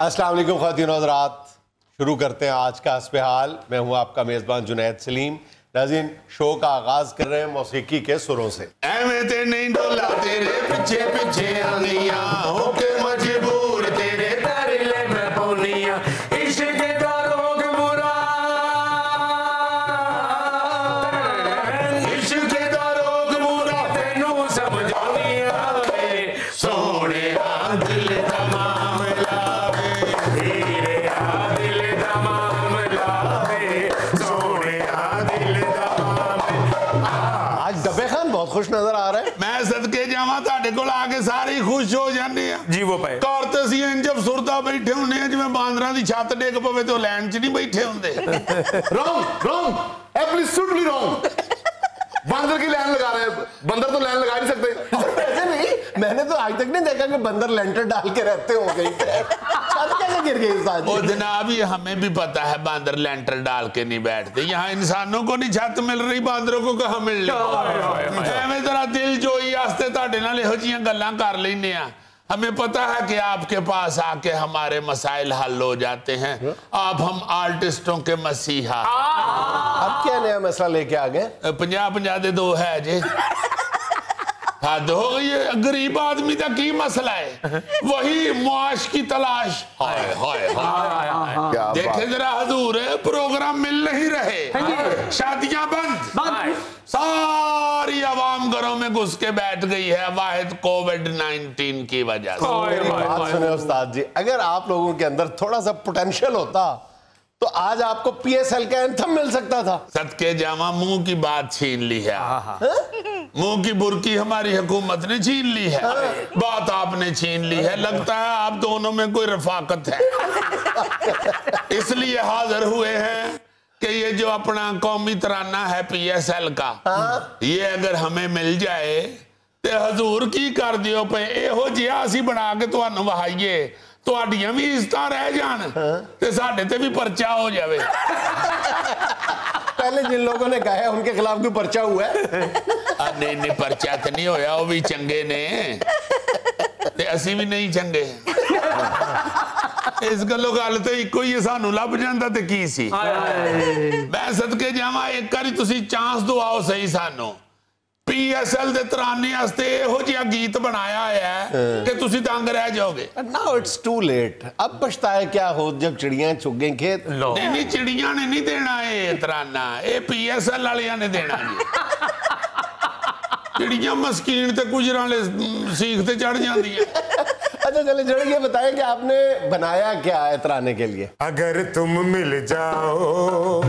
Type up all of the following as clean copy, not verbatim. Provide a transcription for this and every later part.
अस्सलाम वालेकुम ख़वातीन और हज़रात, शुरू करते हैं आज का हस्ब हाल। मैं हूँ आपका मेज़बान जुनैद सलीम। नाज़रीन, शो का आगाज़ कर रहे हैं मौसीकी के सुरों से। ते नहीं डोला तेरे पीछे पीछे आनिया होके मजबूर तेरे तारे ले मैं पौनिया इश्क का रोग बुरा इश्क का रोग बुरा तेनू समझानिया सोने दिल तमाम लावे धीरे दिल तमाम लावे सोने दिल तमाम। आज डब्बे खान बहुत खुश नजर आ रहा है। मैं सदके जावा ताड़े कोल आके सारे खुश हो जाने जी वो पाए ਘਰ ਤੇ ਅਸੀਂ ਇੰਜ ਅਫਸੁਰਦਾ ਬੈਠੇ ਹੁੰਨੇ ਆ ਜਿਵੇਂ ਬਾਂਦਰਾਂ ਦੀ ਛੱਤ ਡਿੱਗ ਪਵੇ ਤੇ ਉਹ ਲਾਈਨ 'ਚ ਨਹੀਂ ਬੈਠੇ ਹੁੰਦੇ। Wrong absolutely wrong. बंदर की लाइन लगा रहे हैं, बंदर तो लाइन लगा नहीं सकते। ऐसे नहीं, मैंने तो आज तक नहीं देखा कि बंदर लेंटर डाल के रहते हो गई छत कैसे गिर गई उस्ताद जी? ओ जनाब, ये हमें भी पता है बांदर लेंटर डाल के नहीं बैठते। यहाँ इंसानों को नहीं छत मिल रही, बांदरों को कहाँ मिल रही। एवें जरा दिल जोई आस्ते ताड़े नाल इहो जिहियां गल्लां कर लैने आ। हमें पता है कि आपके पास आके हमारे मसाइल हल हो जाते हैं। आप हम आर्टिस्टों के मसीहा। अब क्या नया मसला लेके आ गए? 50-50 दे दो है जे हद हो गई है। गरीब आदमी का की मसला है, वही मुआश की तलाश। हाय हाय हाय, देखे जरा हजूर, प्रोग्राम मिल नहीं रहे, शादियां बंद, सारी आवाम घरों में घुस के बैठ गई है वाहिद कोविड-19 की वजह से। मेरी बात सुने उस्ताद जी, अगर आप लोगों के अंदर थोड़ा सा पोटेंशियल होता तो आज आपको PSL का एंथम मिल सकता था। सदके जावा, मुंह की बात छीन ली है। मुंह की बुर्की हमारी हुकूमत ने छीन ली है, बात आपने छीन ली है। लगता है आप दोनों में कोई रफाकत है, इसलिए हाजिर हुए हैं कि ये जो अपना कौमी तराना है PSL का, ये अगर हमें मिल जाए तो हजूर की कर दियो पे एहो जिहा असी बना के तुहानू वहाईए, तुहाडियां भी इज्जतां रह जान ते साडे ते भी पर्चा हो जावे। पहले जिन लोगों ने कहा है उनके खिलाफ कोई पर्चा हुआ है? नहीं नहीं, पर्चा तो नहीं होया, वो भी चंगे ने ते असी भी नहीं चंगे। इस गल्लों गल तो इको ही सानू लभ जांदा ते की सी। मैं सदके जावा, एक बारी तुसी चांस दवाओ सही सानू। PSL दे तराने वास्ते इहो जिहा गीत बनाया है कि तुसी तंग रह जाओगे। Now it's too late। अब पछताए क्या हो जब चिड़ियां चुग गई खेत। नहीं नहीं, चिड़ियां ने नहीं देना ये तराना, ये PSL वालियां ने देना जी। चिड़ियां मस्कीन ते गुजरां ले सीख ते चढ़ जांदी है। अच्छा चले जड़ ये बताएं कि आपने बनाया क्या है तराने के लिए? अगर तुम मिल जाओ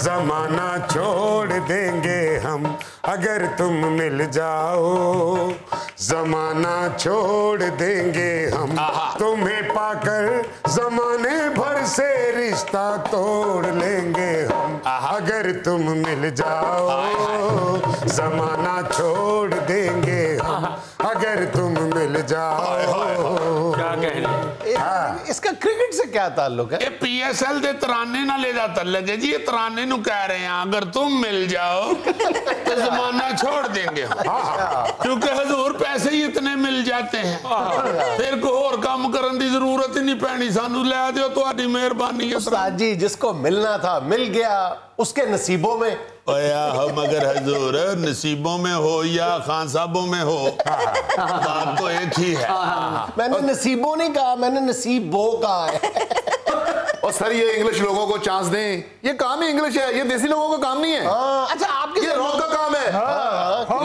जमाना छोड़ देंगे हम, अगर तुम मिल जाओ जमाना छोड़ देंगे हम, तुम्हें पाकर जमाने भर से रिश्ता तोड़ लेंगे हम, अगर तुम मिल जाओ जमाना छोड़ देंगे हम, अगर तुम मिल जाओ। क्या कहने? इसका क्रिकेट से क्या ताल्लुक है? ये PSL दे तराने ना ले जाता लगे जी, ये तराने नु कह रहे हैं अगर तुम मिल जाओ तो जमाना छोड़ देंगे, क्योंकि हजूर पैसे ही इतने मिल जाते हैं, फिर कोई और काम करने की जरूरत ही नहीं पैनी। सानू लै दियो, तुहाडी मेहरबानी है। उस्ताद जी, जिसको मिलना था मिल गया, उसके नसीबों में। हम अगर हजूर नसीबों में हो या खान साहबों में हो, बात तो एक ही है। मैंने नसीबों नहीं कहा, मैंने नसीबों कहा है। और सर, ये इंग्लिश लोगों को चांस दें, ये काम ही इंग्लिश है, ये देसी लोगों का काम नहीं है। अच्छा, आपके ये रॉक का काम है।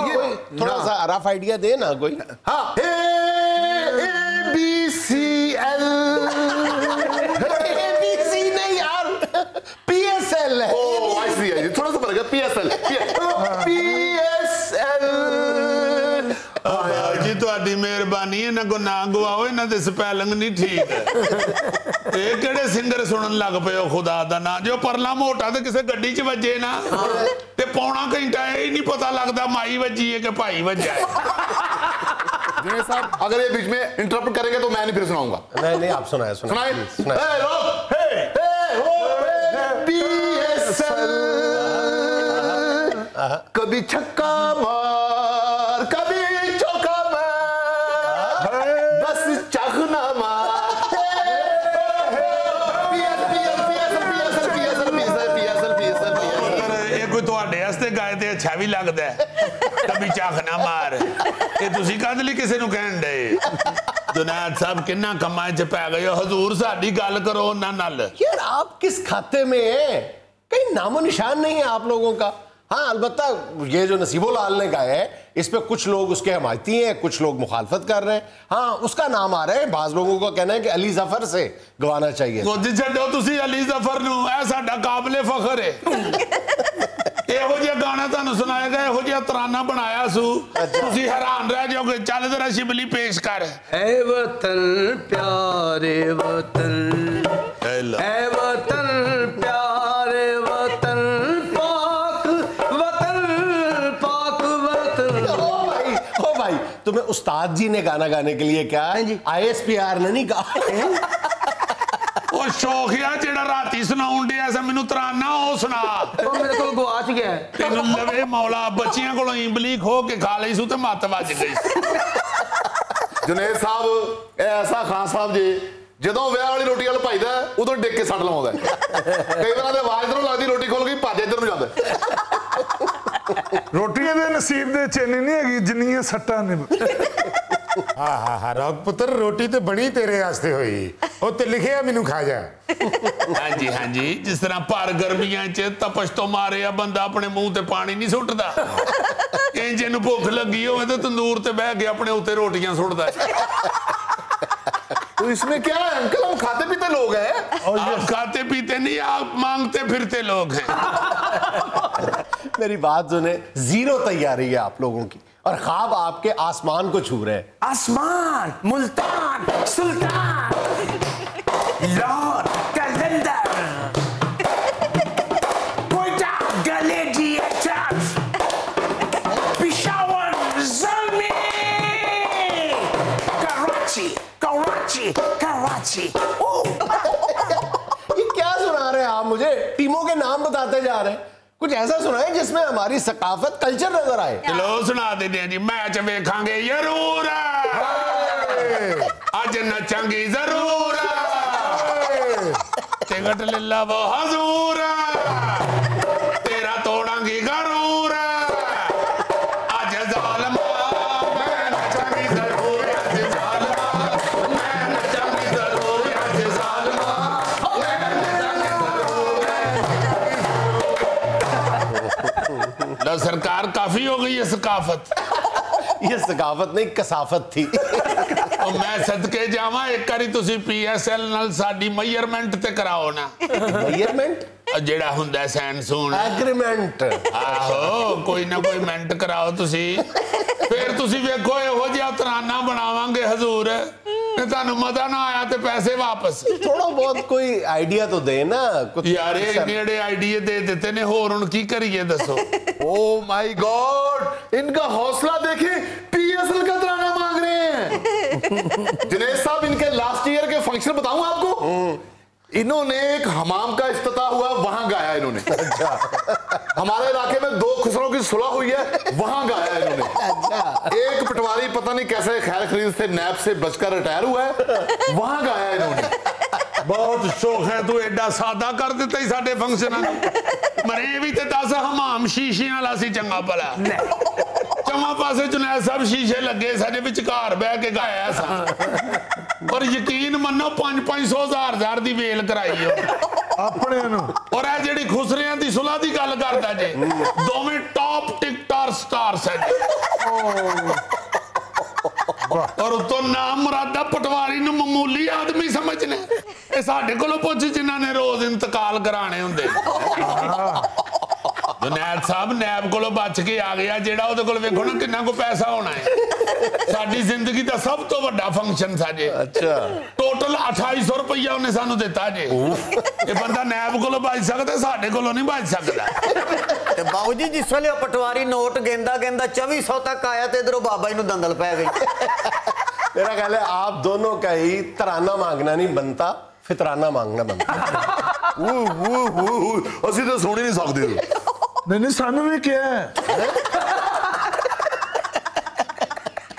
ये थोड़ा सा रफ आइडिया दे ना कोई। हाँ, ABCL। ABC नहीं यार, PSL है। थोड़ा सा फर्क है। PSL। जी तुहाडी मेहरबानी, इन्हां को ना गवाओ, इन्हां दे स्पैलिंग नहीं ठीक है। ये केड़े सिंगर सुनन लग पे हो खुदा दा ना, जो परला मोटा ते किसे गड्डी च वजे ना ते पौना घंटा ये नहीं पता लगदा माई वजी है कि भाई वजा है। जिन्हें साहब अगर ये बीच में इंटरप्ट करेंगे तो मैं नहीं फिर सुनाऊंगा। नहीं, आप सुनाए सुनाए। PSL। कभी छक्का मार, कभी चौका मार, बस चखना मार। ਤੁਹਾਡੇ ਵਾਸਤੇ ਗਾਏ ਤੇ ਅੱਛਾ ਵੀ ਲੱਗਦਾ ਕभी ਝਾਕ ਨਾ ਮਾਰ ਇਹ ਤੁਸੀਂ ਕਾਹਦੇ ਲਈ ਕਿਸੇ ਨੂੰ ਕਹਿਣ ਡਏ जुनैद साहब किन्ना कमाए च पै गए हजूर साडी गल करो उन्हां नाल यार आप किस खाते में हैं कहीं नामो निशान नहीं है आप लोगों का हाँ अलबत्ता ये जो नसीबो लाल ने गाया है इस पे कुछ लोग उसके हमायती हैं कुछ लोग मुखालफत कर रहे हैं हाँ उसका नाम आ रहा है बाज लोगों का कहना है कि अली जफर से गवाना चाहिए कुछ छड्डो तुसी अली जफर नूं ऐ साडा काबिले फखर है ਇਹੋ ਜਿਹਾ ਗਾਣਾ ਤੁਹਾਨੂੰ ਸੁਣਾਏਗਾ ਇਹੋ ਜਿਹਾ ਤਰਾਨਾ ਬਣਾਇਆ ਸੂ ਤੁਸੀਂ ਹੈਰਾਨ ਰਹਿ ਜਾਓਗੇ ਚੱਲ ਜ਼ਰਾ ਸ਼ਿਬਲੀ ਪੇਸ਼ ਕਰ ऐ वतन प्यारे वतन ऐ वतन प्यारे वतन पाक वतन ओ भाई तुम्हें उस्ताद जी ने गाना गाने के लिए क्या ISPR ने नहीं कहा ਉਹ ਸ਼ੌਖਿਆ ਜਿਹੜਾ ਰਾਤੀ ਸੁਣਾਉਣ ਡਿਆ ਐਸਾ ਮੈਨੂੰ ਤਰਾਨਾ ਉਹ ਸੁਣਾ ਉਹ ਮੇਰੇ ਕੋਲ ਗਵਾਚ ਗਿਆ ਤੈਨੂੰ ਲਵੇ ਮੌਲਾ ਬੱਚਿਆਂ ਕੋਲੋਂ ਇੰਬਲੀ ਖੋ ਕੇ ਖਾ ਲਈ ਸੂ ਤੇ ਮੱਤ ਵੱਜ ਗਈ ਜੁਨੈਦ ਸਾਹਿਬ ਇਹ ਐਸਾ ਖਾਨ ਸਾਹਿਬ ਜੀ ਜਦੋਂ ਵਿਆਹ ਵਾਲੀ ਰੋਟੀ ਵਾਲ ਭਾਈਦਾ ਉਦੋਂ ਡਿੱਗ ਕੇ ਸੱਟ ਲਵਾਉਂਦਾ ਕਈ ਵਾਰਾਂ ਤੇ ਆਵਾਜ਼ ਇਧਰੋਂ ਲੱਗਦੀ ਰੋਟੀ ਖੋਲ ਕੇ ਭੱਜ ਇੱਧਰ ਨੂੰ ਜਾਂਦਾ ਰੋਟੀਆਂ ਦੇ ਨਸੀਬ ਦੇ ਚੇਨੀ ਨਹੀਂ ਹੈਗੀ ਜਿੰਨੀਆਂ ਸੱਟਾਂ ਨੇ हाँ रॉक पुत्र रोटी तो बनी तेरे वास्ते हुई ਉਹ ਤੇ ਲਿਖਿਆ ਮੈਨੂੰ ਖਾ ਜਾ ਹਾਂਜੀ ਹਾਂਜੀ ਜਿਸ ਤਰ੍ਹਾਂ ਭਰ ਗਰਮੀਆਂ 'ਚ ਤਪਸ਼ ਤੋਂ ਮਾਰਿਆ ਬੰਦਾ ਆਪਣੇ ਮੂੰਹ ਤੇ ਪਾਣੀ ਨਹੀਂ ਸੁੱਟਦਾ ਇੰਜ ਇਹਨੂੰ ਭੁੱਖ ਲੱਗੀ ਹੋਵੇ ਤੇ ਤੰਦੂਰ ਤੇ ਬਹਿ ਕੇ ਆਪਣੇ ਉੱਤੇ ਰੋਟੀਆਂ ਸੁੱਟਦਾ तो इसमें क्या है अंकल हम खाते पीते लोग हैं आप खाते पीते नहीं आप मांगते फिरते लोग हैं मेरी बात सुने जीरो तैयारी है आप लोगों की और ख्वाब आपके आसमान को छू रहे हैं आसमान मुल्तान सुल्तान लाहौर कलंदर कोयटा ग्लेडिएटर पेशावर ज़ल्मी कराची ये क्या सुना रहे हैं आप मुझे टीमों के नाम बताते जा रहे हैं कुछ ऐसा सुनाए जिसमें हमारी सकाफत कल्चर नजर आए चलो सुना देते हैं जी मैच वेखांगे जरूर आज नचांगे जरूर टिकट ले ला वो हजूर तेरा तोड़ांगे गरूर आज जालिमा मैं नचांगी जरूर आज जालिमा मैं नचांगी जरूर आज जालिमा मैं नचांगी जरूर लो सरकार काफी हो गई है सकाफत ये सकाफत नहीं कसाफत थी ਉਹ ਮੈਂ ਸਦਕੇ ਜਾਵਾਂ ਇੱਕ ਵਾਰੀ ਤੁਸੀਂ PSL ਨਾਲ ਸਾਡੀ ਮੇਜਰਮੈਂਟ ਤੇ ਕਰਾਓ ਨਾ मेजरमेंट ਜਿਹੜਾ ਹੁੰਦਾ ਸੈਨ ਸੂਨ एग्रीमेंट ਆਹੋ ਕੋਈ ਨਾ ਕੋਈ ਮਿੰਟ ਕਰਾਓ ਤੁਸੀਂ ਫਿਰ ਤੁਸੀਂ ਵੇਖੋ ਇਹੋ ਜਿਹਾ ਤਰਾਨਾ ਬਣਾਵਾਂਗੇ ਹਜ਼ੂਰ ਤੇ ਤੁਹਾਨੂੰ ਮਜ਼ਾ ਨਾ ਆਇਆ ਤੇ ਪੈਸੇ ਵਾਪਸ थोड़ा बहुत कोई आइडिया तो दे ना कुछ ਯਾਰ ਇਹ ਜਿਹੜੇ ਆਈਡੀਏ ਦੇ ਦਿੱਤੇ ਨੇ ਹੋਰ ਹੁਣ ਕੀ ਕਰੀਏ ਦੱਸੋ ओ माय गॉड इनका हौसला देखें PSL का तराना मांग रहे हैं जुनैद साहब इनके लास्ट ईयर के फंक्शन बताऊं आपको इन्होंने एक हमाम का इफ्तिताह हुआ वहां गाया इन्होंने अच्छा हमारे इलाके में 2 खुसरों की सुलह हुई है वहां गाया इन्होंने अच्छा एक पटवारी पता नहीं कैसे खैर खरीद से नैब से बचकर रिटायर हुआ है वहां गाया इन्होंने ਬਹੁਤ ਸ਼ੌਕ ਹੈ ਤੂੰ ਐਡਾ ਸਾਦਾ ਕਰ ਦਿੱਤਾ ਹੀ ਸਾਡੇ ਫੰਕਸ਼ਨਾਂ ਨੂੰ ਮਰੇ ਵੀ ਤੇ ਦੱਸ ਹਮਾਮ ਸ਼ੀਸ਼ਿਆਂ ਵਾਲਾ ਸੀ ਚੰਗਾ ਭਲਾ ਚਮਾ ਪਾਸੇ ਜੁਨੈਦ ਸਾਹਿਬ ਸ਼ੀਸ਼ੇ ਲੱਗੇ ਸਾਡੇ ਵਿਚਕਾਰ ਬਹਿ ਕੇ ਗਾਇਆ ਸਾਂ ਔਰ ਯਕੀਨ ਮੰਨੋ 500 ਹਜ਼ਾਰ ਦੀ ਵੇਲ ਕਰਾਈ ਉਹ ਆਪਣੇ ਨੂੰ ਔਰ ਇਹ ਜਿਹੜੀ ਖੁਸਰਿਆਂ ਦੀ ਸੁਲਾ ਦੀ ਗੱਲ ਕਰਦਾ ਜੇ ਦੋਵੇਂ ਟੌਪ ਟਿਕਟਾਰ ਸਟਾਰਸ ਹੈ और तो नाम मुरादा पटवारी ਨੂੰ ਮਾਮੂਲੀ ਆਦਮੀ ਸਮਝਨੇ ਇਹ ਸਾਡੇ ਕੋਲੋਂ ਪੁੱਛ ਜਿਨ੍ਹਾਂ ਨੇ ਰੋਜ਼ ਇੰਤਕਾਲ ਕਰਾਣੇ ਹੁੰਦੇ ਜੁਨੈਦ ਸਾਹਿਬ ਨੈਬ ਕੋਲੋਂ ਬਚ ਕੇ ਆ ਗਿਆ ਜਿਹੜਾ ਉਹਦੇ ਕੋਲ ਵੇਖੋ ਨਾ ਕਿੰਨਾ ਕੋ ਪੈਸਾ ਹੋਣਾ ਹੈ ਸਾਡੀ ਜ਼ਿੰਦਗੀ ਦਾ ਸਭ ਤੋਂ ਵੱਡਾ ਫੰਕਸ਼ਨ ਸਾਜੇ अच्छा ਟੋਟਲ 2800 ਰੁਪਇਆ ਉਹਨੇ ਸਾਨੂੰ ਦਿੱਤਾ ਜੇ ਇਹ ਬੰਦਾ ਨੈਬ ਕੋਲੋਂ ਬਚ ਸਕਦਾ ਸਾਡੇ ਕੋਲੋਂ ਨਹੀਂ ਬਚ ਸਕਦਾ ਤੇ ਬਾਬੂ ਜੀ ਜਿਸ ਵੇਲੇ ਪਟਵਾਰੀ ਨੋਟ ਗੇਂਦਾ 2400 ਤੱਕ ਆਇਆ ਤੇ ਇਧਰੋਂ ਬਾਬਾ ਜੀ ਨੂੰ ਦੰਦਲ ਪੈ ਗਈ मेरा ख्याल है आप दोनों का ही तराना मांगना नहीं बनता फितराना मांगना बनता ਅਸੀਂ ਤਾਂ ਸੁਣ ਹੀ ਨਹੀਂ ਸਕਦੇ ਨਹੀਂ ਸਾਨੂੰ ਵੀ ਕਿਹਾ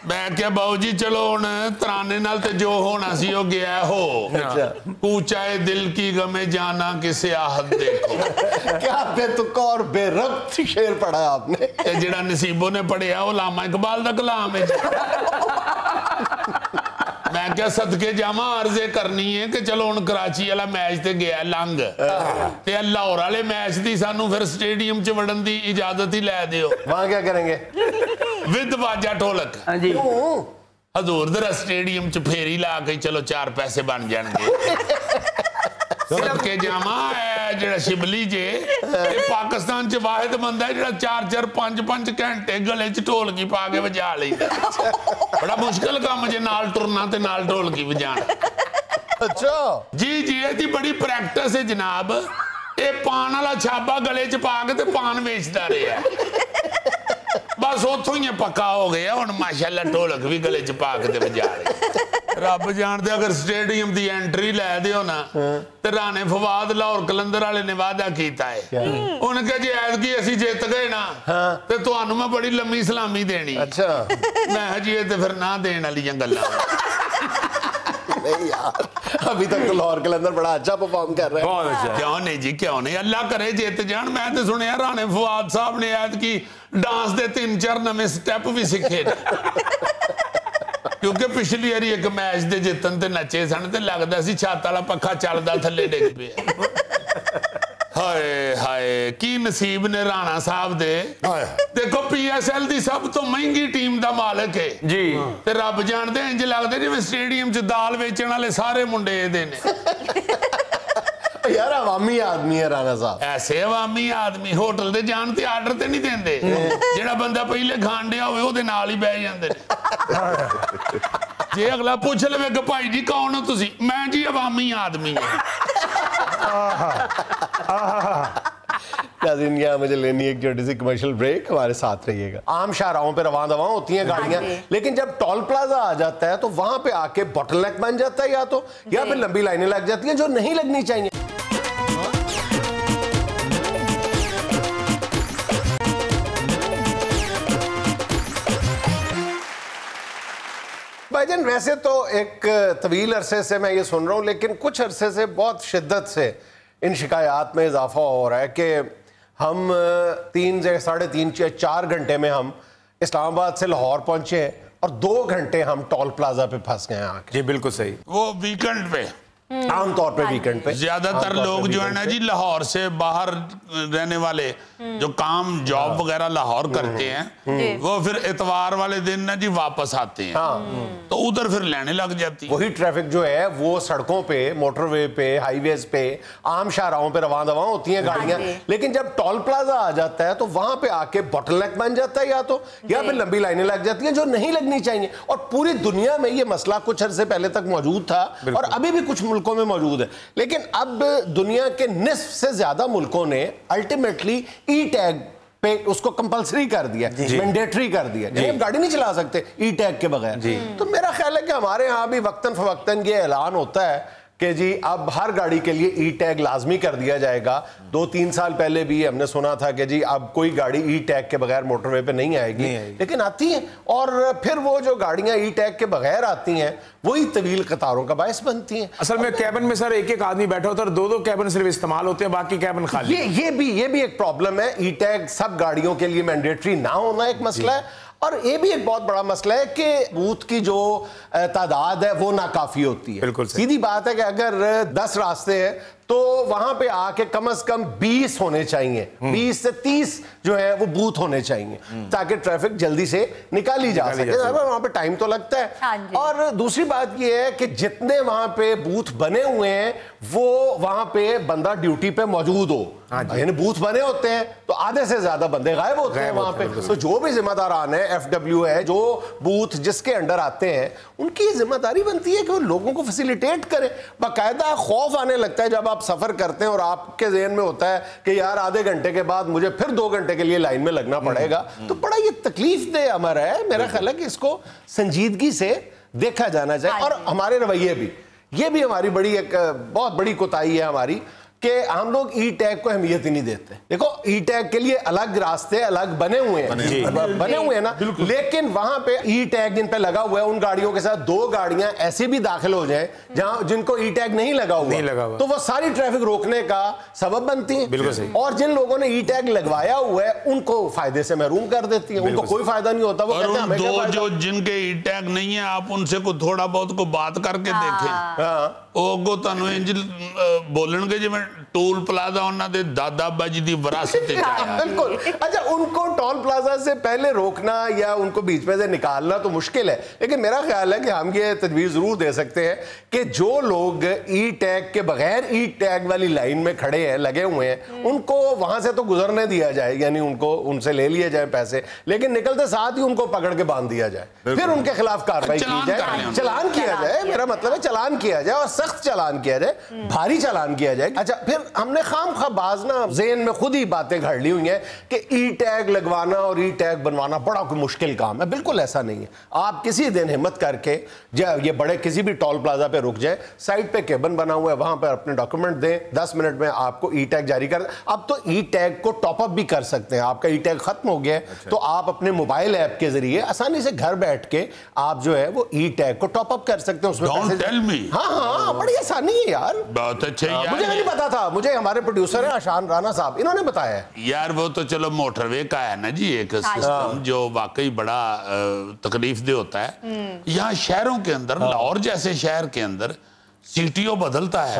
ਮੈਂ मैं क्या बाबू जी चलो हुण तराने नाल ते जो होना सी ओ गया हो। कूचाए दिल की गमे जाना किसे आहत देखो। क्या बेतुका और बेरब्त शेर पढ़ा आपने। जेड़ा नसीबो ने पढ़िया वो लामा इकबाल दा कलाम है। मैं क्या सदके जावा अर्जे करनी है कि चलो हुण कराची वाला मैच ते गया लंघ ते लाहौर वाले मैच दी सानू फिर स्टेडियम च वड़न दी इजाजत ही लै दियो। वहां क्या करेंगे? विद बाजा ढोलक। हाँ जी हजूर दरा स्टेडियम च फेरी ला के चलो 4 पैसे बन जाएंगे। सदके जावा जेड़ा शिबली जे पाकिस्तान च वाहिद बंदा है जेड़ा 4-4 5-5 घंटे गले च ढोलकी पा के वजा लैंदा। बड़ा मुश्किल काम जे नाल टुरना ते नाल ढोलकी वजाना। अच्छा जी जी ये बड़ी प्रैक्टिस है जनाब। ये पान वाला छापा गले च पा के ते पान बेचदा रहा। बस उथों ही पक्का हो गया हुण माशाअल्लाह ढोलक भी गले च पा के ते वजा ले। रब जानदे अगर स्टेडियम दी एंट्री लै दियो ना ते राणे फवाद लाहौर कलंदर वाले ने वादा कीता है उन्हें कहा जी ऐतकी असीं जित गए ना ते तुहानू मैं बड़ी लंबी सलामी देनी। अच्छा मैं जी ये ते फिर ना देण वालियां गल्लां। नहीं यार अभी तक तो लाहौर कलंदर बड़ा अच्छा परफॉर्म कर रहा है। बहुत अच्छा। क्यों नहीं जी क्यों नहीं अल्लाह करे जित जान। मैं तो सुनिया राणे फवाद साहब ने ऐतकी डांस दे 3-4 नवे स्टेप भी सीखे क्योंकि पिछली बारी एक मैच दे जितन ते नचे सन ते लगदा सी छत वाला पक्खा चलदा थल्ले डिग पिया। हाय हाय की नसीब ने राणा साहब दे। देखो PSL दी सब तो महंगी टीम दा मालिक है जी ते रब जानदे इंज लगदे जिवें स्टेडियम च दाल वेचण वाले सारे मुंडे दे ने। यार अवामी आदमी है राणा साहब। ऐसे अवामी आदमी होटल दे जान ते आर्डर ते नहीं देंदे। जेड़ा बंदा पहले खाण दिया होवे ओदे नाल ही बैठ जांदे ने। जे अगला पूछ लवे कि भाई जी कौन हो तुसी मैं जी अवामी आदमी नाज़रीन यहाँ मुझे लेनी एक छोटी सी कमर्शियल ब्रेक। हमारे साथ रहिएगा। आम शाहराहों पे रवां दवां होती हैं गाड़ियां लेकिन जब टोल प्लाजा आ जाता है तो वहां पे आके बॉटलनेक बन जाता है या फिर लंबी लाइनें लग जाती हैं जो नहीं लगनी चाहिए। भाईजान वैसे तो एक तवील अरसे से मैं ये सुन रहा हूँ लेकिन कुछ अरसे से बहुत शिद्दत से इन शिकायत में इजाफा हो रहा है कि हम 3 से 3.5 4 घंटे में हम इस्लामाबाद से लाहौर पहुंचे और 2 घंटे हम टोल प्लाजा पे फंस गए आके। जी बिल्कुल सही। वो वीकेंड पे आमतौर पे वीकेंड पे ज्यादातर लोग जो है ना जी लाहौर से बाहर रहने वाले जो काम जॉब वगैरह लाहौर करते हैं वो फिर इतवार वाले दिन ना जी वापस आते हैं तो उधर फिर लेने लग जाती है। वही ट्रैफिक जो है वो सड़कों पे मोटरवे पे हाईवेज पे आम शाहराहों पे रवां दवां होती हैं गाड़ियां लेकिन जब टोल प्लाजा आ जाता है तो वहां पे आके बॉटलनेक बन जाता है या फिर लंबी लाइनें लग जाती हैं जो नहीं लगनी चाहिए। और पूरी दुनिया में ये मसला कुछ अरसे पहले तक मौजूद था और अभी भी कुछ मुल्कों में मौजूद है लेकिन अब दुनिया के निस्फ से ज्यादा मुल्कों ने अल्टीमेटली ई टैग पे उसको कंपलसरी कर दिया, मैंडेटरी कर दिया। आप गाड़ी नहीं चला सकते ई टैग के बगैर। तो मेरा ख्याल है कि हमारे यहाँ भी वक्तन फवक्तन ये ऐलान होता है कि जी अब हर गाड़ी के लिए ई टैग लाजमी कर दिया जाएगा। 2-3 साल पहले भी हमने सुना था कि जी अब कोई गाड़ी ई टैग के बगैर मोटरवे पे नहीं आएगी लेकिन आती है और फिर वो जो गाड़ियां ई टैग के बगैर आती हैं वही तवील कतारों का बायस बनती हैं। असल में कैबिन में सर एक आदमी बैठा होता है और 2-2 कैबिन सिर्फ इस्तेमाल होते हैं बाकी कैबिन खाली। ये भी एक प्रॉब्लम है। ई टैग सब गाड़ियों के लिए मैंडेटरी ना होना एक मसला है और ये भी एक बहुत बड़ा मसला है कि बूथ की जो तादाद है वो नाकाफी होती है। बिल्कुल सीधी बात है कि अगर 10 रास्ते हैं तो वहां पे आके कम से कम 20 होने चाहिए, 20 से 30 जो है वो बूथ होने चाहिए ताकि ट्रैफिक जल्दी से निकाली जा सके। वहां पे टाइम तो लगता है और दूसरी बात ये है कि जितने वहां पे बूथ बने हुए हैं वो वहां पे बंदा ड्यूटी पे मौजूद हो। यानी बूथ बने होते हैं तो आधे से ज्यादा बंदे गायब होते हैं वहां पे। तो जो भी जिम्मेदारान है FW है जो बूथ जिसके अंडर आते हैं उनकी जिम्मेदारी बनती है कि वो लोगों को फैसिलिटेट करें। बाकायदा खौफ आने लगता है जब आप सफर करते हैं और आपके ज़हन में होता है कि यार आधे घंटे के बाद मुझे फिर 2 घंटे के लिए लाइन में लगना पड़ेगा। तो बड़ा ये तकलीफ दे अमर है। मेरा ख्याल है कि इसको संजीदगी से देखा जाना चाहिए और हमारे रवैये भी, ये भी हमारी बड़ी एक बहुत बड़ी कोताही है हमारी کہ ہم لوگ ای ٹیگ کو اہمیت ہی نہیں دیتے. دیکھو ای ٹیگ کے لیے الگ راستے الگ بنے ہوئے ہیں نا, لیکن وہاں پہ ای ٹیگ جن پہ لگا ہوا ہے ان گاڑیوں کے ساتھ 2 گاڑیاں ایسے بھی داخل ہو جائیں جہاں جن کو ای ٹیگ نہیں لگا ہوا تو وہ ساری ٹریفک روکنے کا سبب بنتی ہیں. بالکل صحیح. اور جن لوگوں نے ای ٹیگ لگوایا ہوا ہے ان کو فائدے سے محروم کر دیتی ہیں, ان کو کوئی فائدہ نہیں ہوتا. وہ اور ان 2 جو جن کے ای ٹیگ نہیں ہیں آپ ان سے کو تھوڑا بہت کو بات کر کے دیکھیں, وہ تانوں انج بولن گے جی میں ٹول پلازا انہاں دے دادا باجی دی وراثت چاہیا. بالکل. اچھا ان کو ٹول پلازا سے پہلے روکنا یا ان کو بیچ میں سے نکالنا تو مشکل ہے, لیکن میرا خیال ہے کہ ہم یہ تجویز ضرور دے سکتے ہیں کہ جو لوگ ای ٹیگ کے بغیر ای ٹیگ والی لائن میں کھڑے ہیں لگے ہوئے ہیں ان کو وہاں سے تو گزرنے دیا جائے, یعنی ان کو ان سے لے لیے جائیں پیسے, لیکن نکلتے ساتھ ہی ان کو پکڑ کے باندھ دیا جائے, پھر ان کے خلاف کارروائی کی جائے, چلان کیا جائے. میرا مطلب ہے چلان کیا جائے اور سخت چلان کیا جائے, بھاری چلان کیا جائے. اچھا پھر ہم نے خام خواہ باز نا ذہن میں خود ہی باتیں گھڑ لی ہوئی ہیں کہ ای ٹیگ لگوانا اور ای ٹیگ بنوانا بڑا کوئی مشکل کام ہے. بالکل ایسا نہیں ہے. آپ کسی دن ہمت کر کے یہ بڑے کسی بھی ٹول پلازا پہ رک جائیں, سائٹ پہ کیبن بنا ہوا ہے وہاں پہ اپنے ڈاکومنٹ دیں, 10 منٹ میں آپ کو ای ٹیگ جاری کر. اب تو ای ٹیگ کو ٹاپ اپ بھی کر سکتے ہیں. آپ کا ای ٹیگ ختم ہو گیا ہے تو آپ اپنے موبائل ایپ کے ذریعے آسانی سے گھر بیٹھ کے آپ جو ہے وہ ای ٹیگ کو ٹاپ اپ کر سکتے ہیں. اس میں ہاں بڑی آسانی ہے یار. بہت اچھا. مجھے نہیں پتا تھا, مجھے ہمارے پروڈیوسر ہیں آشان رانا صاحب, انہوں نے بتایا ہے. یار وہ تو چلو موٹر وے کا ہے نا جی ایک سسٹم جو واقعی بڑا تکلیف دہ ہوتا ہے. یہاں شہروں کے اندر, لاہور جیسے شہر کے اندر سی ٹی او بدلتا ہے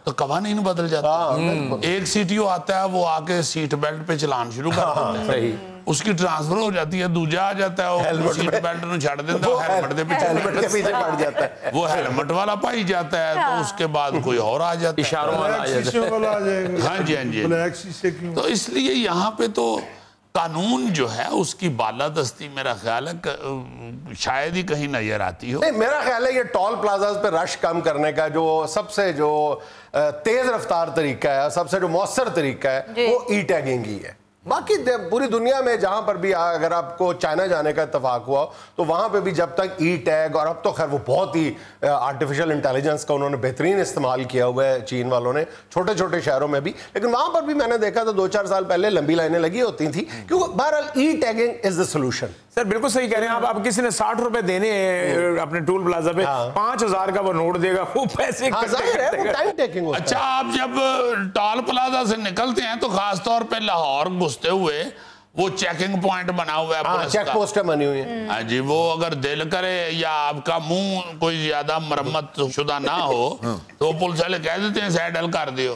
تو قوانین بدل جاتا ہے. ایک سی ٹی او آتا ہے وہ آ کے سیٹ بیلٹ پہ چلان شروع کر دیتا ہے, اس کی ٹرانسفر ہو جاتی ہے, دوجا آ جاتا ہے وہ سیٹ بیلٹ نو چھڑ دیتا ہے, ہیلمٹ دے پیچھے پڑ جاتا ہے, وہ ہیلمٹ والا پائی جاتا ہے تو اس کے بعد کوئی اور آ جاتا ہے, اشاروں والا آ جاتا ہے. ہاں جی ہاں جی. تو اس لیے یہاں پہ تو قانون جو ہے اس کی بالادستی میرا خیال ہے شاید ہی کہیں نظر آتی ہو. میرا خیال ہے یہ ٹول پلازاز پہ رش کم کرنے کا جو سب سے جو تیز رفتار طریقہ ہے, سب سے جو مؤثر طریقہ ہے وہ ای ٹیگنگ ہی ہے. باقی پوری دنیا میں جہاں پر بھی اگر آپ کو چائنا جانے کا اتفاق ہوا تو وہاں پہ بھی جب تک ای ٹیگ, اور اب تو خیر وہ بہت ہی آرٹیفیشل انٹیلیجنس کا انہوں نے بہترین استعمال کیا ہوا ہے چین والوں نے چھوٹے چھوٹے شہروں میں بھی, لیکن وہاں پر بھی میں نے دیکھا تھا 2-4 سال پہلے لمبی لائنیں لگی ہوتی تھیں, کیونکہ بہرحال ای ٹیگنگ از دا سولوشن. سر بالکل صحیح کہہ رہے ہیں آپ کسی نے 60 روپے دینے ہیں اپنے ٹول پلازا پہ 5000 کا وہ نوٹ دے گا, وہ پیسے ٹائم ٹیکنگ. اچھا آپ جب ٹول پلازا سے نکلتے ہیں تو خاص طور پہ لاہور گھستے ہوئے وہ چیکنگ پوائنٹ بنا ہوا ہے پولیس کا, چیک پوسٹیں بنی ہوئی ہیں. ہاں جی, وہ اگر دل کرے یا آپ کا منہ کوئی زیادہ مرمت شدہ نہ ہو تو پولیس والے کہہ دیتے ہیں سیڈ ہل کر دیو.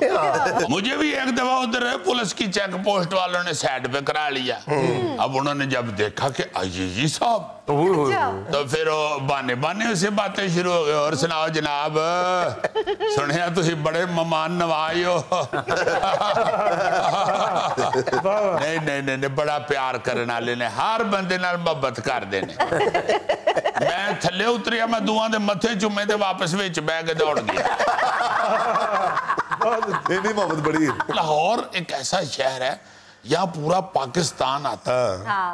مجھے بھی ایک دفعہ ادھر پولیس کی چیک پوسٹ والوں نے سیڈ پہ کرا لیا. اب انہوں نے جب دیکھا کہ جی صاحب تو پھر بانے اسے باتیں شروع ہو گئے, اور سناؤ جناب سنیا تسی بڑے مہمان نواز ہو. نہیں بڑا پیار کرنے والے نے, ہر بندے نال محبت کر دینے. میں تھلے اتریا, میں دعاں دے متھے چومے تے واپس وچ بیٹھ کے دوڑ گیا. محبت بڑی. لاہور ایک ایسا شہر ہے یہاں پورا پاکستان آتا ہے,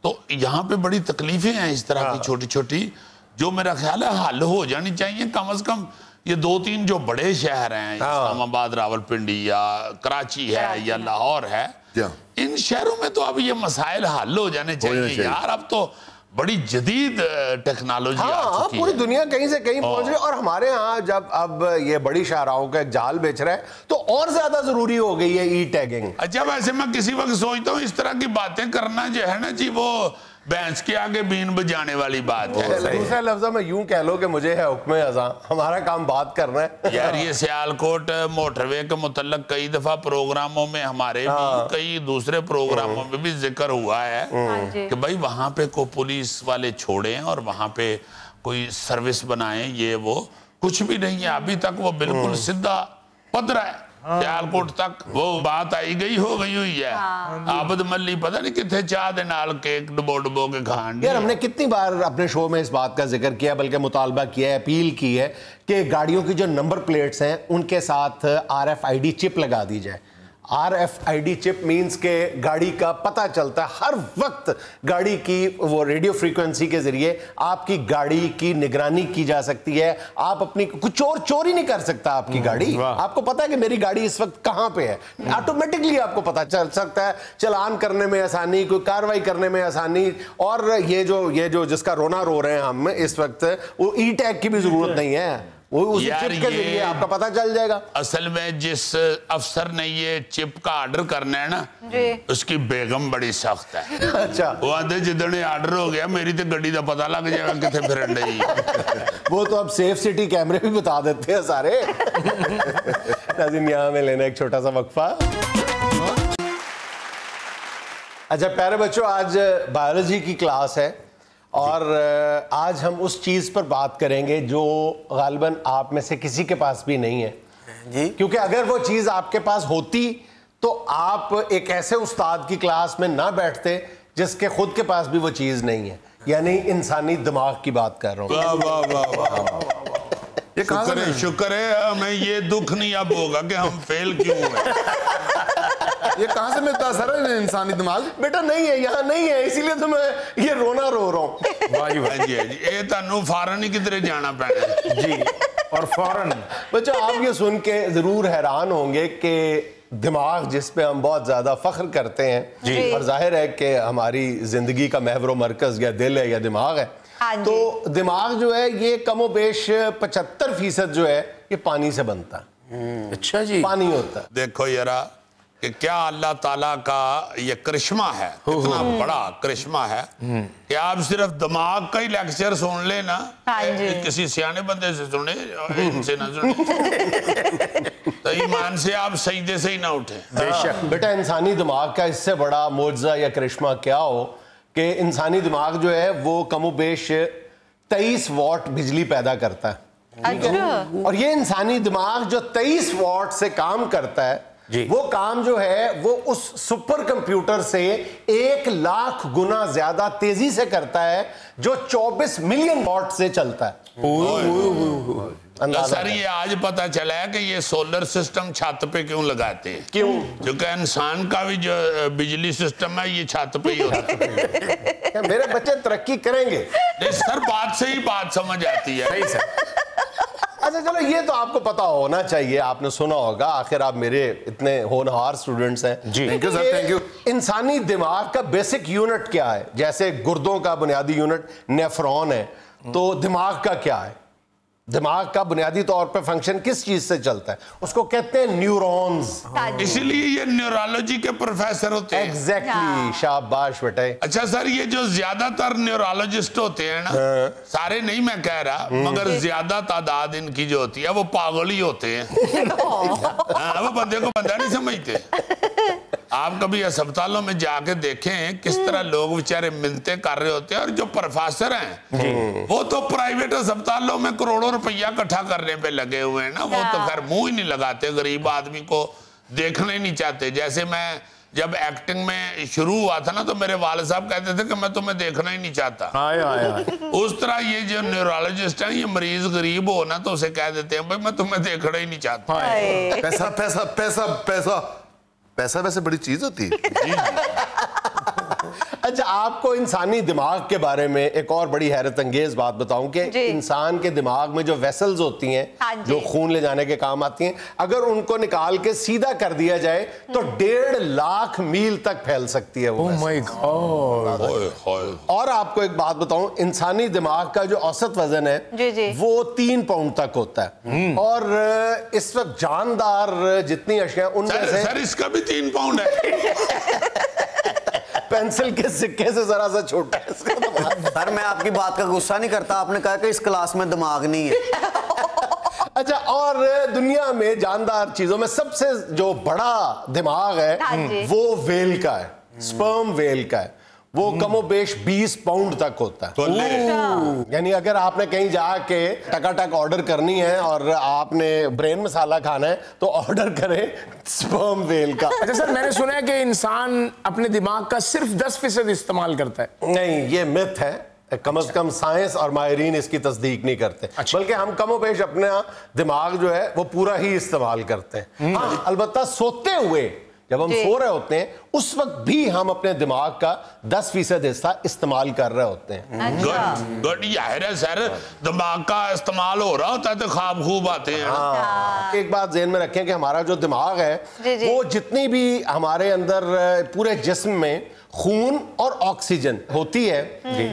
تو یہاں پہ بڑی تکلیفیں ہیں اس طرح کی چھوٹی چھوٹی جو میرا خیال ہے حل ہو جانی چاہیے. کم از کم یہ 2-3 جو بڑے شہر ہیں, اسلام آباد, راولپنڈی یا کراچی ہے یا لاہور ہے, ان شہروں میں تو اب یہ مسائل حل ہو جانے چاہیے یار. اب تو بڑی جدید ٹیکنالوجی آ چکی ہے, پوری دنیا کہیں سے کہیں پہنچ رہی ہے, اور ہمارے ہاں جب اب یہ بڑی شاہراہوں کا ایک جال بیچ رہا ہے تو اور زیادہ ضروری ہو گئی ہے ای ٹیگنگ. اچھا ویسے میں کسی وقت سوچتا ہوں اس طرح کی باتیں کرنا جو ہے نا جی وہ بینس کے آگے بین بجانے والی بات ہے. دوسرے لفظوں میں یوں کہہ لو کہ مجھے ہے حکم ازاں, ہمارا کام بات کرنا ہے. یار یہ سیالکوٹ موٹر وے کے متعلق کئی دفعہ پروگراموں میں ہمارے بھی کئی دوسرے پروگراموں میں بھی ذکر ہوا ہے کہ بھائی وہاں پہ کو پولیس والے چھوڑیں اور وہاں پہ کوئی سروس بنائیں. یہ وہ کچھ بھی نہیں ہے ابھی تک, وہ بالکل سیدھا پدرا ہے سیالکوٹ تک. وہ بات آئی گئی ہو گئی ہوئی ہے. عابد ملی پتہ نہیں کتنے چاہ دے نال کیک ڈبو کے کھان. یار ہم نے کتنی بار اپنے شو میں اس بات کا ذکر کیا, بلکہ مطالبہ کیا ہے, اپیل کی ہے کہ گاڑیوں کی جو نمبر پلیٹس ہیں ان کے ساتھ RFID چپ لگا دی جائے. RFID चिप मीन्स के गाड़ी का पता चलता है हर वक्त, गाड़ी की वो रेडियो फ्रीक्वेंसी के जरिए आपकी गाड़ी की निगरानी की जा सकती है। आप अपनी कुछ चोरी नहीं कर सकता आपकी गाड़ी, आपको पता है कि मेरी गाड़ी इस वक्त कहां पे है, ऑटोमेटिकली आपको पता चल सकता है। चालान करने में आसानी, कोई कार्रवाई करने में आसानी, और ये जो जिसका रोना रो रहे हैं हम इस वक्त, वो ई टैग की भी जरूरत नहीं है, वो उस चिप के जरिए आपका पता चल जाएगा। असल में जिस अफसर ने ये चिप का ऑर्डर करना है ना, उसकी बेगम बड़ी सख्त है। अच्छा, वो आधे जितने ऑर्डर हो गया मेरी तो गड्डी का पता लग जाएगा कितने फिरन रही। वो तो अब सेफ सिटी कैमरे भी बता देते हैं सारे। नाज़रीन, यहाँ में लेना एक छोटा सा वक्फा। अच्छा प्यारे बच्चों, आज बायोलॉजी की क्लास है और आज हम उस चीज़ पर बात करेंगे जो गालिबन आप में से किसी के पास भी नहीं है जी, क्योंकि अगर वो चीज़ आपके पास होती तो आप एक ऐसे उस्ताद की क्लास में ना बैठते जिसके खुद के पास भी वो चीज़ नहीं है, यानी इंसानी दिमाग की बात कर रहा हूँ। वाह वाह वाह वाह, ये शुक्र है हमें ये दुख नहीं अब होगा कि हम फेल क्यों हुए। ये कहां से मिलता है सर इंसानी दिमाग? बेटा नहीं है, यहाँ नहीं है, इसीलिए तो मैं ये रोना रो रहा हूँ। वाह जी, ये तानू फॉरन ही किधरे जाना पैना जी, और फौरन। बच्चों आप ये सुन के जरूर हैरान होंगे कि दिमाग जिस पे हम बहुत ज्यादा फख्र करते हैं, और जाहिर है कि हमारी जिंदगी का महवर मरकज या दिल है या दिमाग है, तो दिमाग जो है ये कमोबेश 75% जो है ये पानी से बनता है। अच्छा जी, पानी होता है। देखो यारा कि क्या अल्लाह ताला का ये करिश्मा है, इतना बड़ा करिश्मा है कि आप सिर्फ दिमाग का ही लेक्चर सुन ले ना, किसी सियाने बंदे से सुने, इनसे ना सुने, तो ईमान से आप सजदे से ही ना उठे। बेशक बेटा, इंसानी दिमाग का इससे बड़ा मौजज़ा या करिश्मा क्या हो कि इंसानी दिमाग जो है वो कमोबेश 23 वॉट बिजली पैदा करता है। और ये इंसानी दिमाग जो 23 वॉट से काम करता है, वो काम जो है वो उस सुपर कंप्यूटर से 1 लाख गुना ज्यादा तेजी से करता है जो 24 मिलियन वॉट से चलता है। सर ये आज पता चला है कि ये सोलर सिस्टम छत पे क्यों लगाते हैं। क्यों? क्योंकि इंसान का भी जो बिजली सिस्टम है ये छत पे ही होता है। मेरे बच्चे तरक्की करेंगे। नहीं सर, बात से ही बात समझ आती है। सही सर। अच्छा चलो, ये तो आपको पता होना चाहिए, आपने सुना होगा, आखिर आप मेरे इतने होनहार स्टूडेंट्स हैं जी। Thank you sir, thank you. इंसानी दिमाग का बेसिक यूनिट क्या है? जैसे गुर्दों का बुनियादी यूनिट नेफ्रॉन है, तो दिमाग का क्या है? दिमाग का बुनियादी तौर पे फंक्शन किस चीज से चलता है? उसको कहते हैं न्यूरॉन्स। इसलिए ये न्यूरोलॉजी के प्रोफेसर होते हैं। एग्जैक्टली, शाबाश बेटे। अच्छा सर, ये जो ज्यादातर न्यूरोलॉजिस्ट होते हैं ना, सारे नहीं मैं कह रहा, मगर ज्यादा तादाद इनकी जो होती है वो पागल ही होते हैं। वो बंदे को बंदा नहीं समझते। आप कभी अस्पतालों में जाके देखें किस तरह लोग बेचारे मिन्नतें कर रहे होते हैं, और जो प्रोफेसर हैं वो तो प्राइवेट अस्पतालों में करोड़ों रुपया इकट्ठा करने पे लगे हुए हैं ना, वो तो खैर मुंह ही नहीं लगाते, गरीब आदमी को देखना ही नहीं चाहते। जैसे मैं जब एक्टिंग में शुरू हुआ था ना, तो मेरे वाले साहब कहते थे कि मैं तुम्हें देखना ही नहीं चाहता। उस तरह ये जो न्यूरोलॉजिस्ट है, ये मरीज गरीब हो ना तो उसे कह देते हैं भाई मैं तुम्हें देखना ही नहीं चाहता। पैसा पैसा पैसा पैसा पैसा वैसे बड़ी चीज होती है। अच्छा, आपको इंसानी दिमाग के बारे में एक और बड़ी हैरत अंगेज बात बताऊं कि इंसान के दिमाग में जो वेसल्स होती हैं, जो खून ले जाने के काम आती हैं, अगर उनको निकाल के सीधा कर दिया जाए तो 1.5 लाख मील तक फैल सकती है वो। Oh my God. और आपको एक बात बताऊं, इंसानी दिमाग का जो औसत वजन है वो 3 पाउंड तक होता है। और इस वक्त जानदार जितनी अशिया उनमें से सर इसका भी 3 पाउंड है। पेंसिल के सिक्के से जरा सा छोटा है इसका दिमाग। सर मैं आपकी बात का गुस्सा नहीं करता, आपने कहा कि इस क्लास में दिमाग नहीं है। अच्छा, और दुनिया में जानदार चीजों में सबसे जो बड़ा दिमाग है वो वेल का है, स्पर्म वेल का है। वो कमोबेश 20 पाउंड तक होता है। यानी अगर आपने कहीं जाके टकाटक ऑर्डर करनी है और आपने ब्रेन मसाला खाना है तो ऑर्डर करें स्पर्म वेल का। अच्छा सर, मैंने सुना है कि इंसान अपने दिमाग का सिर्फ 10% इस्तेमाल करता है। नहीं, ये मिथ है, कम से कम साइंस और माहिरीन इसकी तस्दीक नहीं करते। अच्छा। बल्कि हम कमोबेश अपना दिमाग जो है वो पूरा ही इस्तेमाल करते हैं। हाँ, अलबत्ता सोते हुए जब हम सो रहे होते हैं उस वक्त भी हम अपने दिमाग का 10% हिस्सा इस्तेमाल कर रहे होते हैं। गुड यार है सर, दिमाग का इस्तेमाल हो रहा होता है तो ख्वाब खूब आते हैं। हाँ। एक बात ज़हन में रखें कि हमारा जो दिमाग है वो जितनी भी हमारे अंदर पूरे जिस्म में खून और ऑक्सीजन होती है,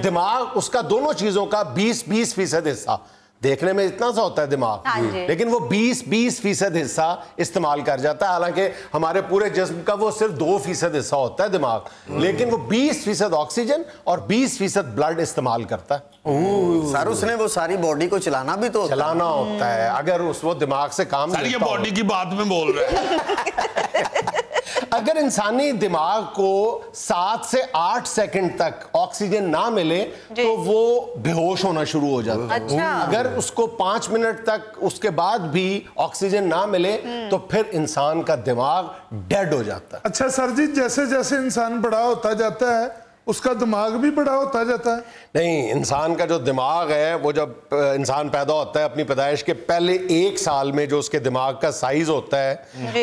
दिमाग उसका दोनों चीजों का 20% हिस्सा, देखने में इतना सा होता है दिमाग, लेकिन वो 20% हिस्सा इस्तेमाल कर जाता है। हालांकि हमारे पूरे जिस्म का वो सिर्फ 2% हिस्सा होता है दिमाग, लेकिन वो 20% ऑक्सीजन और 20% ब्लड इस्तेमाल करता है। सर उसने वो सारी बॉडी को चलाना भी तो चलाना होता है, अगर उस वो दिमाग से काम सर ये बॉडी की बात में बोल रहे हैं। अगर इंसानी दिमाग को 7 से 8 सेकंड तक ऑक्सीजन ना मिले तो वो बेहोश होना शुरू हो जाता है। अच्छा। अगर उसको 5 मिनट तक उसके बाद भी ऑक्सीजन ना मिले तो फिर इंसान का दिमाग डेड हो जाता है। अच्छा सर जी, जैसे जैसे इंसान बड़ा होता जाता है उसका दिमाग भी बड़ा होता जाता है? नहीं, इंसान का जो दिमाग है वो जब इंसान पैदा होता है अपनी पैदाइश के पहले 1 साल में जो उसके दिमाग का साइज होता है,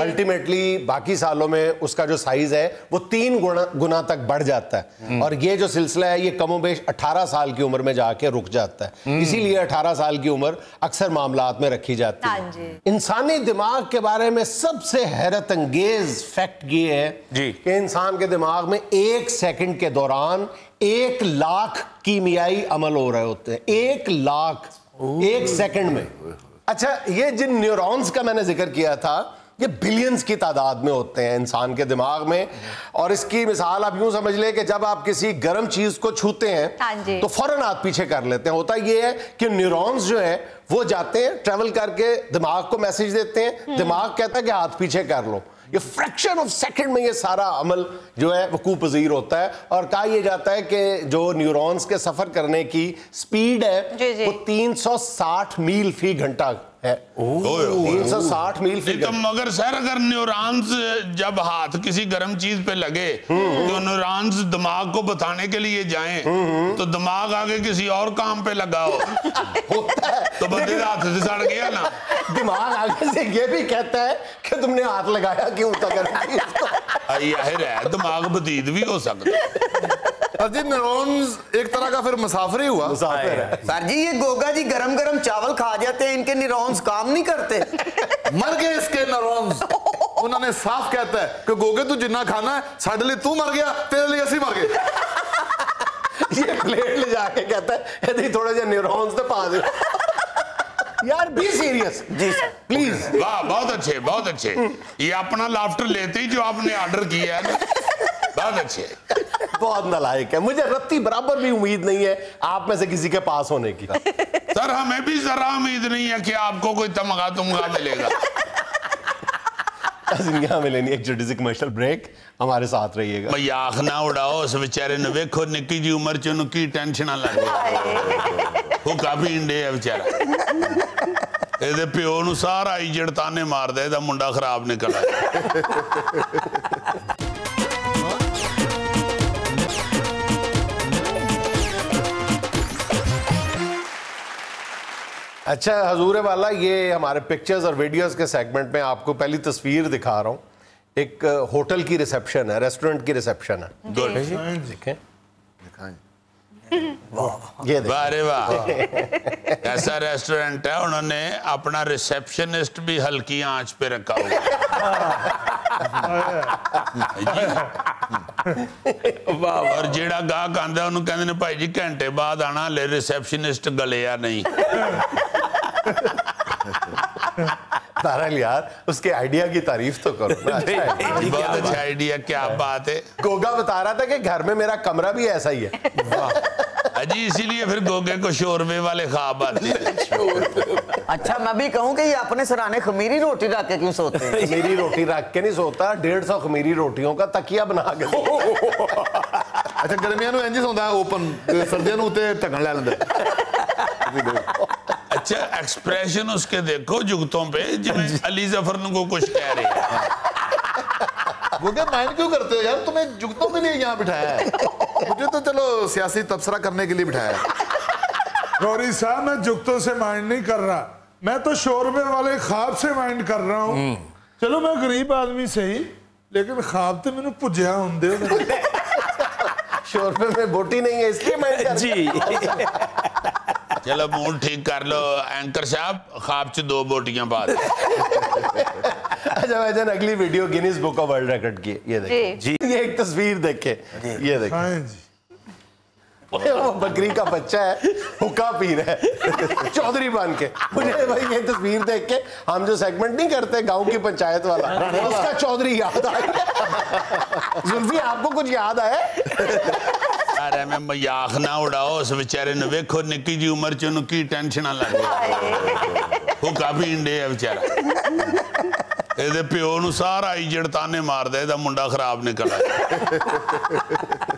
अल्टीमेटली बाकी सालों में उसका जो साइज है वो 3 गुना तक बढ़ जाता है। और ये जो सिलसिला है ये कमोबेश 18 साल की उम्र में जाके रुक जाता है। इसीलिए 18 साल की उम्र अक्सर मामलात में रखी जाती है। इंसानी दिमाग के बारे में सबसे हैरत अंगेज फैक्ट ये है कि इंसान के दिमाग में 1 सेकंड के दौरान 1 लाख कीमियाई अमल हो रहे होते हैं। 1 लाख 1 सेकंड में। अच्छा, ये जिन न्यूरॉन्स का मैंने जिक्र किया था ये बिलियंस की तादाद में होते हैं इंसान के दिमाग में। और इसकी मिसाल आप यूं समझ लें कि जब आप किसी गर्म चीज को छूते हैं तो फौरन हाथ पीछे कर लेते हैं। होता ये है कि न्यूरॉन्स जो है वो जाते हैं, ट्रेवल करके दिमाग को मैसेज देते हैं, दिमाग कहता है कि हाथ पीछे कर लो। ये फ्रैक्शन ऑफ सेकंड में ये सारा अमल जो है वकूअ पज़ीर होता है। और कहा यह जाता है कि जो न्यूरॉन्स के सफर करने की स्पीड है वो 360 मील फी घंटा है। 360 मील फी घंटा। मगर सर अगर न्यूरॉन्स जब हाथ किसी गर्म चीज पे लगे तो न्यूरॉन्स दिमाग को बताने के लिए जाएं तो दिमाग आगे किसी और काम पे लगा हो तो बंदे हाथ से सड़ गया ना। दिमाग आगे से ये भी कहता है कि तुमने हाथ लगाया क्यों था दिमाग बदीद भी हो सकता है। न्यूरॉन्स एक तरह का फिर मुसाफिर ही हुआ। सर जी ये गोगा जी गरम गरम चावल खा जाते हैं, इनके न्यूरॉन्स काम नहीं करते। मर गए इसके न्यूरॉन्स। उन्होंने साफ कहता है कि गोगे तू जिन्ना खाना है साढ़े लिए तू मर गया, तेरे लिए असि मर गए। ये प्लेट ले जाके कहता है यदि थोड़े से न्यूरॉन्स तो पा दे। यार बी सीरियस जी सर प्लीज। वाह बहुत अच्छे बहुत अच्छे। ये अपना लाफ्टर लेते ही जो आपने ऑर्डर किया है ना, बहुत अच्छे। बहुत नालायक है। मुझे रत्ती बराबर भी उम्मीद नहीं है आप में से किसी के पास होने की। सर हमें भी जरा उम्मीद नहीं है कि आपको कोई तमगा तुमगा मिलेगा। यहाँ मिलेनी एक छोटी सी कमर्शियल ब्रेक, हमारे साथ रहिएगा। भैया आँख ना उड़ाओ उस बेचारे ने, वेखो निक्की जी उम्र च उन्हें की टेंशन लग गई। वो काफी इंडे है बेचारा। ਇਹਦੇ ਪਿਓ ਨੂੰ ਸਾਰਾ ਇਜੜ ਤਾਨੇ ਮਾਰਦਾ, ਇਹਦਾ ਮੁੰਡਾ ਖਰਾਬ ਨਿਕਲਿਆ। अच्छा हजूर वाला, ये हमारे पिक्चर्स और वीडियोस के सेगमेंट में आपको पहली तस्वीर दिखा रहा हूँ। एक होटल की रिसेप्शन है, रेस्टोरेंट की रिसेप्शन है। देखें ये वाह वाह, ऐसा रेस्टोरेंट है उन्होंने अपना रिसेप्शनिस्ट भी हल्की आंच पे रखा हुआ। और जेड़ा गाहक आंदा उन्होंने कहते ने भाई जी घंटे बाद आना, ले रिसेप्शनिस्ट गलिया नहीं। तारल यार उसके आइडिया की तारीफ तो करो। बहुत अच्छा आइडिया, क्या बात है। गोगा बता रहा था कि घर में मेरा कमरा भी ऐसा ही है। अजी इसीलिए फिर गोगे को शोरबे वाले ख्वाब आते हैं। अच्छा मैं भी कहूँ कि ये अपने सराने खमीरी रोटी रख के क्यों सोते हैं? खमीरी रोटी रख के नहीं सोता, 150 खमीरी रोटियों का तकिया बना के। अच्छा गर्मियों में इंज सोता है ओपन, सर्दियों में उते ढकन ले लेंदे। अच्छा एक्सप्रेशन उसके देखो जुगतों पे, जिन्हें अली जफर को कुछ कह रहे हैं। वो क्या माइंड क्यों करते हो यार, तुम्हें जुगतों के लिए यहाँ बिठाया है, मुझे तो चलो सियासी तबसरा करने के लिए बिठाया है। गौरी साहब मैं जुगतों से माइंड नहीं कर रहा, मैं तो शोरबे वाले ख्वाब से माइंड कर रहा हूँ। चलो मैं गरीब आदमी सही, लेकिन ख्वाब तो मैंने भुजिया होंदे शोरबे में बोटी नहीं है इसलिए मैं जी चलो मूड ठीक कर लो एंकर साहब, ख्वाब च 2 बोटियां पा दे। अच्छा भाईजान, अगली video Guinness book of world record की, ये देखें जी। ये एक तस्वीर देखे, ये देखें, हाँ जी वो बकरी का बच्चा है, हुक्का पी रहा है चौधरी बन के। मुझे भाई ये तस्वीर देख के हम जो सेगमेंट नहीं करते गांव की पंचायत वाला, उसका चौधरी याद आया। जुल्फी आपको कुछ याद आया? अरे मैं मजाक ना उड़ाओ, उस बेचारे ने वेखो निक्की जी उम्र च उन्हें की टेंशन लग गई, हुक्का पींदे है बेचारा। ਇਹਦੇ ਪਿਓ ਨੂੰ ਸਾਰਾ ਇਜੜ ਤਾਨੇ ਮਾਰਦਾ, ਇਹਦਾ ਮੁੰਡਾ ਖਰਾਬ ਨਿਕਲਿਆ।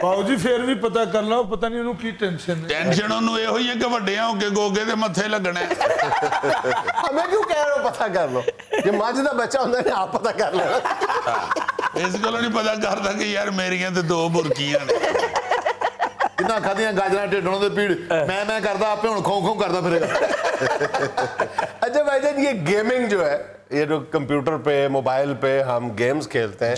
बाबू जी फिर भी पता कर लो, पता नहीं उन्होंने की टेंशन है। ਟੈਨਸ਼ਨ ਉਹਨੂੰ ਇਹੋ ਹੀ ਹੈ ਕਿ ਵੱਡਿਆਂ ਹੋ ਕੇ ਗੋਗੇ ਦੇ ਮੱਥੇ ਲੱਗਣਾ ਹੈ। हमें क्यों कह रहे हो पता कर लो? जो मज का बच्चा होता है आप पता कर लो। ਇਸ ਕੋਲੋਂ ਨਹੀਂ ਪਤਾ ਕਰਦਾ ਕਿ ਯਾਰ ਮੇਰੀਆਂ ਤੇ 2 ਬੁਰਕੀਆਂ ਨੇ। जिन्ना खादियां गाजरां ढिड्डों दे पीड़ मैं करदा आपे हुण खों खों करदा फिरेगा। अच्छा भाईजान, ये गेमिंग जो है, ये जो कंप्यूटर पे मोबाइल पे हम गेम्स खेलते हैं,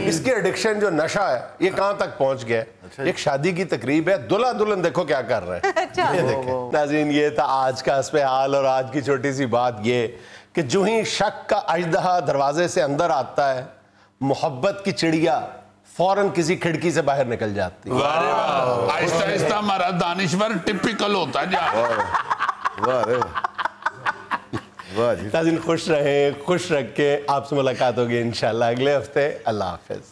इसकी एडिक्शन जो नशा है, ये कहाँ तक पहुंच गया है? एक शादी की तकरीब है, दूल्हा दुल्हन देखो क्या कर रहे हैं। ये देखें नाज़रीन, ये था आज का हस्बे हाल। और आज की छोटी सी बात ये कि जो ही शक का अजदहा दरवाजे से अंदर आता है, मोहब्बत की चिड़िया फौरन किसी खिड़की से बाहर निकल जाती है। आहिस्ता आहिस्ता हमारा दानिश्वर टिपिकल होता जा। वाह रे वाह जी। नाज़रीन खुश रहे, खुश रख के आपसे मुलाकात होगी इंशाल्लाह अगले हफ्ते। अल्लाह हाफिज।